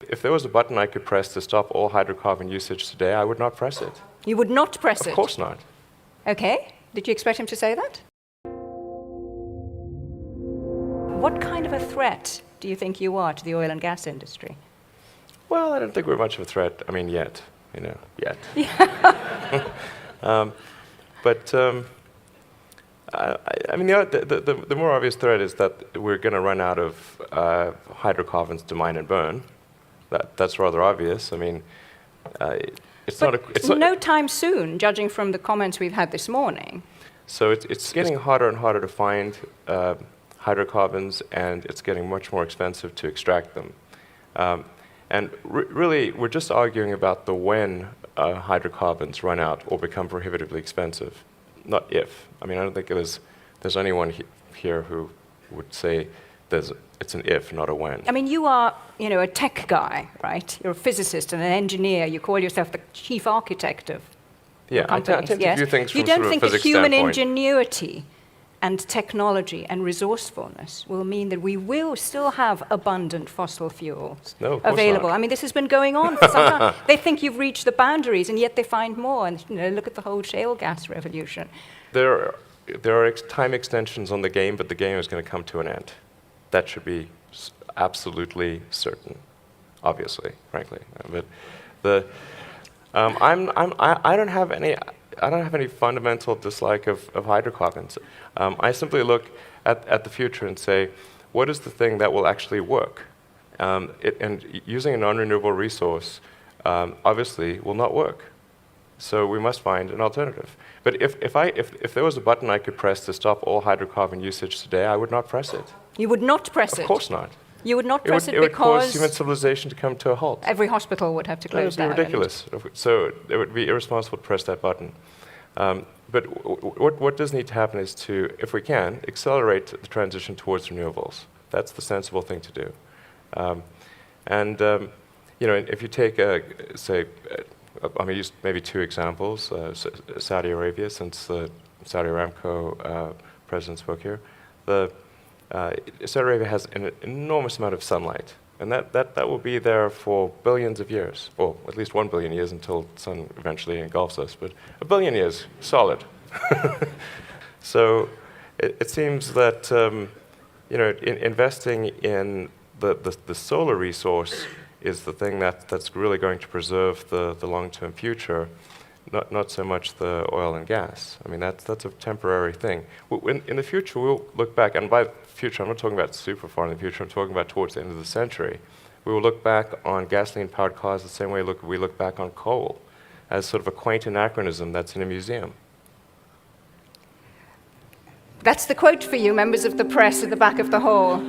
If there was a button I could press to stop all hydrocarbon usage today, I would not press it. You would not press it? Of course not. Okay. Did you expect him to say that? What kind of a threat do you think you are to the oil and gas industry? Well, I don't think we're much of a threat. I mean, yet. Yet. I mean, the more obvious threat is that we're going to run out of hydrocarbons to mine and burn. That's rather obvious. I mean, it's not. It's no time soon, judging from the comments we've had this morning. So it's getting harder and harder to find hydrocarbons, and it's getting much more expensive to extract them. And really, we're just arguing about the when hydrocarbons run out or become prohibitively expensive, not if. I mean, I don't think there's anyone here who would say it's an if, not a when. I mean, you are, a tech guy, right? You're a physicist and an engineer. You call yourself the chief architect of companies. I tend to view things from you don't sort of think a that physics human standpoint. ingenuity and technology and resourcefulness will mean that we will still have abundant fossil fuels available? Not. I mean, this has been going on for some time. They think you've reached the boundaries, and yet they find more. And look at the whole shale gas revolution. There are time extensions on the game, but the game is going to come to an end. That should be absolutely certain, obviously, frankly. But I don't have any fundamental dislike of hydrocarbons. I simply look at the future and say, what is the thing that will actually work? And using a non-renewable resource, obviously, will not work. So we must find an alternative. But if there was a button I could press to stop all hydrocarbon usage today, I would not press it. You would not press it? Of course not. You would not press it because... It would cause human because civilization to come to a halt. every hospital would have to close down. That would be ridiculous. So it would be irresponsible to press that button. But what does need to happen is to, if we can, accelerate the transition towards renewables. That's the sensible thing to do. If you take, I'm going to use maybe two examples. Saudi Arabia, since the Saudi Aramco president spoke here. Saudi Arabia has an enormous amount of sunlight, and that will be there for billions of years, or at least 1 billion years until the sun eventually engulfs us, but 1 billion years, solid. So it seems that investing in the solar resource is the thing that's really going to preserve the long-term future, not so much the oil and gas. I mean, that's a temporary thing. In the future, we'll look back, and by future, I'm not talking about super far in the future, I'm talking about towards the end of the century. We will look back on gasoline-powered cars the same way we look back on coal, as sort of a quaint anachronism that's in a museum. That's the quote for you, members of the press at the back of the hall.